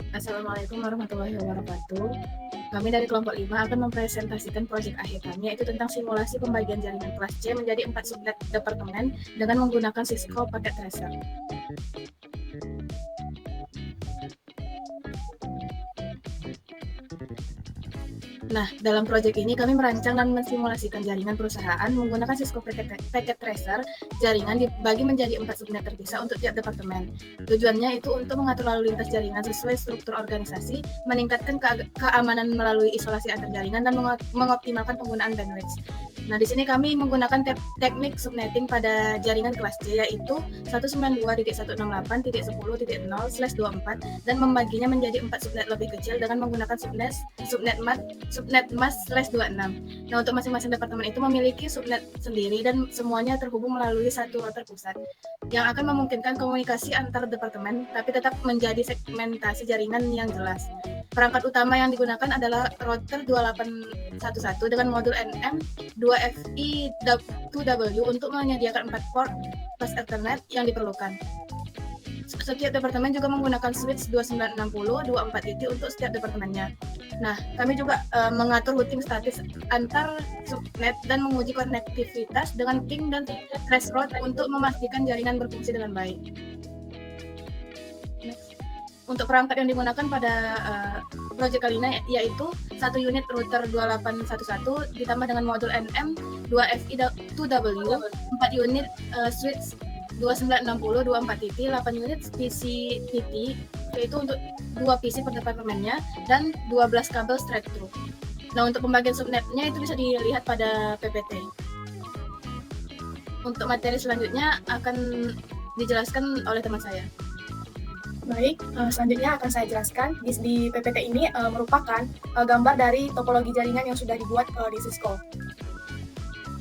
Assalamualaikum warahmatullahi wabarakatuh. Kami dari kelompok 5 akan mempresentasikan proyek akhir kami, yaitu tentang simulasi pembagian jaringan kelas C menjadi 4 subnet departemen dengan menggunakan Cisco Packet Tracer. Nah, dalam proyek ini kami merancang dan mensimulasikan jaringan perusahaan menggunakan Cisco Packet Tracer. Jaringan dibagi menjadi 4 subnet terpisah untuk tiap departemen. Tujuannya itu untuk mengatur lalu lintas jaringan sesuai struktur organisasi, meningkatkan keamanan melalui isolasi antar jaringan, dan mengoptimalkan penggunaan bandwidth. Nah, di sini kami menggunakan teknik subnetting pada jaringan kelas C, yaitu 192.168.10.0/24 dan membaginya menjadi 4 subnet lebih kecil dengan menggunakan subnet mask/26. Nah, untuk masing-masing departemen itu memiliki subnet sendiri dan semuanya terhubung melalui satu router pusat yang akan memungkinkan komunikasi antar departemen, tapi tetap menjadi segmentasi jaringan yang jelas. Perangkat utama yang digunakan adalah router 2811 dengan modul NM 2FI2W untuk menyediakan 4 port plus Ethernet yang diperlukan. Setiap departemen juga menggunakan switch 2960/24 titik untuk setiap departemennya. Nah, kami juga mengatur routing statis antar subnet dan menguji konektivitas dengan ping dan threshold untuk memastikan jaringan berfungsi dengan baik. Untuk perangkat yang digunakan pada proyek kali ini yaitu 1 unit router 2811 ditambah dengan modul NM 2FI2W, 4 unit switch 2960/24 titik, 8 unit PC TT, yaitu untuk 2 PC per departemennya, dan 12 kabel straight through. Nah, untuk pembagian subnetnya itu bisa dilihat pada PPT. Untuk materi selanjutnya akan dijelaskan oleh teman saya. Baik, selanjutnya akan saya jelaskan. Di PPT ini merupakan gambar dari topologi jaringan yang sudah dibuat di Cisco.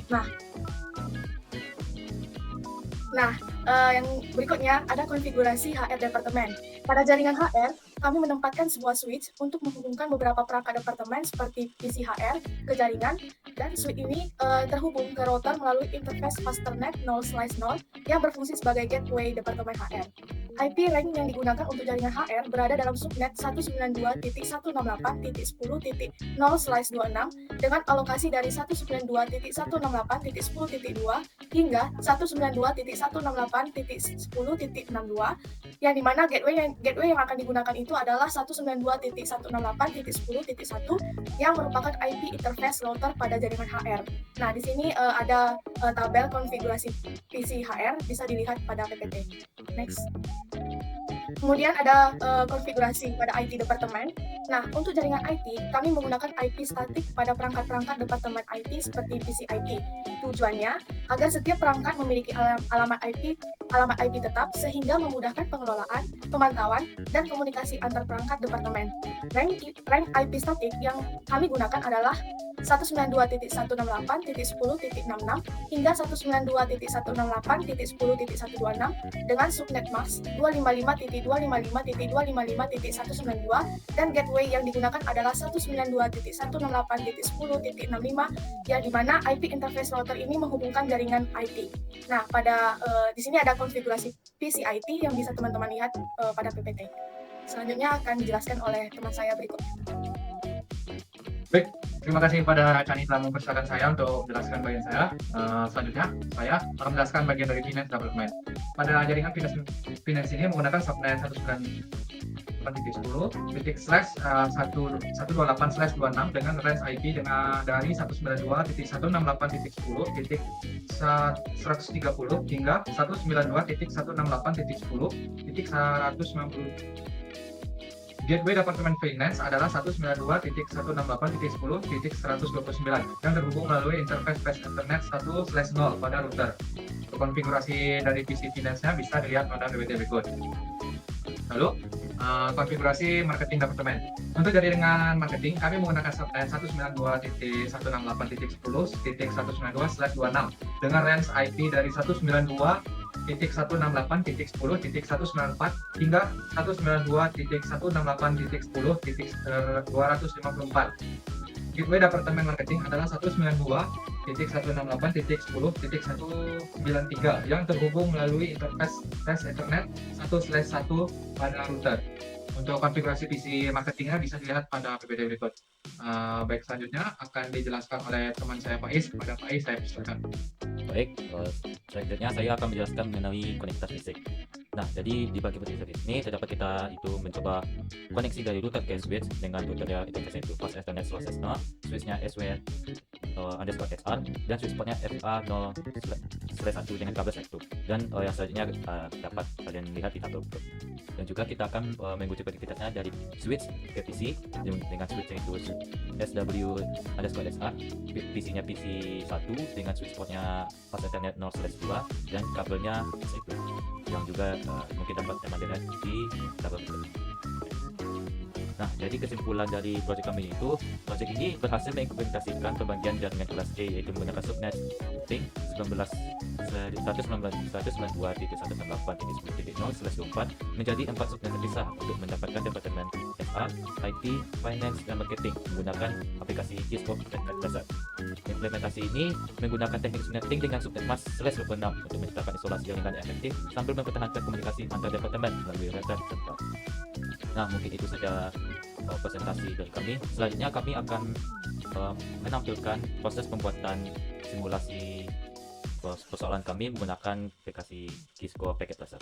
Nah, yang berikutnya ada konfigurasi HR departemen. Pada jaringan HR, kami menempatkan sebuah switch untuk menghubungkan beberapa perangkat departemen seperti PC HR ke jaringan, dan switch ini terhubung ke router melalui interface Fasternet 0/0 yang berfungsi sebagai gateway departemen HR. IP range yang digunakan untuk jaringan HR berada dalam subnet 192.168.10.0/26 dengan alokasi dari 192.168.10.2 hingga 192.168.10.62, yang dimana gateway yang akan digunakan itu adalah 192.168.10.1 yang merupakan IP interface router pada jaringan HR. Nah, di sini ada tabel konfigurasi PC HR, bisa dilihat pada PPT. Next. Kemudian ada konfigurasi pada IT departemen. Nah, untuk jaringan IT, kami menggunakan IP statik pada perangkat-perangkat departemen IT seperti PC IT. Tujuannya agar setiap perangkat memiliki alamat IP tetap sehingga memudahkan pengelolaan, pemantauan, dan komunikasi antar perangkat departemen. Range IP statik yang kami gunakan adalah 192.168.10.66 hingga 192.168.10.126 dengan subnet mask 255.255.255.192, dan gateway yang digunakan adalah 192.168.10.65, yang dimana IP interface router ini menghubungkan jaringan IT. Nah, di sini ada konfigurasi PC IT yang bisa teman-teman lihat pada PPT. Selanjutnya akan dijelaskan oleh teman saya berikut. Baik, terima kasih kepada Chani telah mempersilahkan saya untuk menjelaskan bagian saya. Selanjutnya, saya akan menjelaskan bagian dari finance development. Pada jaringan finance ini menggunakan subnet 192.168/26 dengan range IP dari 192.168.10.130 hingga 192.168.10.190. Gateway Departemen Finance adalah 192.168.10.129 yang terhubung melalui interface Fast Ethernet 1/0 pada router. Konfigurasi dari PC Finance-nya bisa dilihat pada PPT berikut. Lalu, konfigurasi marketing departemen. Untuk jaringan marketing, kami menggunakan subnet 192.168.10.192/26 dengan range IP dari 192.168.10.194 hingga 192.168.10.254. Gateway Departemen Marketing adalah 168.10.193 yang terhubung melalui interface flash Ethernet 1/1 pada router. Untuk konfigurasi PC marketingnya bisa dilihat pada PPT berikut. Baik, selanjutnya akan dijelaskan oleh teman saya Faiz. Pada Faiz, saya persilakan. Baik, selanjutnya saya akan menjelaskan mengenai konektivitas listrik. Nah, jadi di bagian seperti ini terdapat kita itu mencoba koneksi dari router ke switch dengan router interface itu fast Ethernet /S0, switchnya SW_XR dan switch portnya FA0/1 dengan kabel satu. Dan yang selanjutnya dapat kalian lihat di tabel berikut. Dan juga kita akan mengikuti konektivitasnya dari switch ke PC dengan switch itu SW_SR, PC-nya PC1 dengan switch portnya fast Ethernet 0/2 dan kabelnya S1 yang juga mungkin dapat teman lihat di tabel berikut. Nah, jadi kesimpulan dari proyek kami itu, proyek ini berhasil mengimplementasikan pembagian jaringan kelas A yaitu menggunakan subnet link 192.168.10/24 menjadi 4 subnet terpisah untuk mendapatkan departemen HR, IT, Finance, dan Marketing menggunakan aplikasi Gisco Ethernet dasar. Implementasi ini menggunakan teknik subnetting dengan subnet mask/6 untuk menciptakan isolasi jaringan yang efektif sambil mempertahankan komunikasi antar departemen melalui router central. Nah, mungkin itu saja presentasi dari kami. Selanjutnya kami akan menampilkan proses pembuatan simulasi persoalan kami menggunakan aplikasi Gisco Packet Tracer.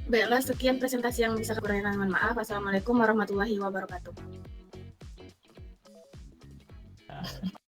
Baiklah, sekian presentasi yang bisa kami berikan. Mohon maaf. Assalamualaikum warahmatullahi wabarakatuh.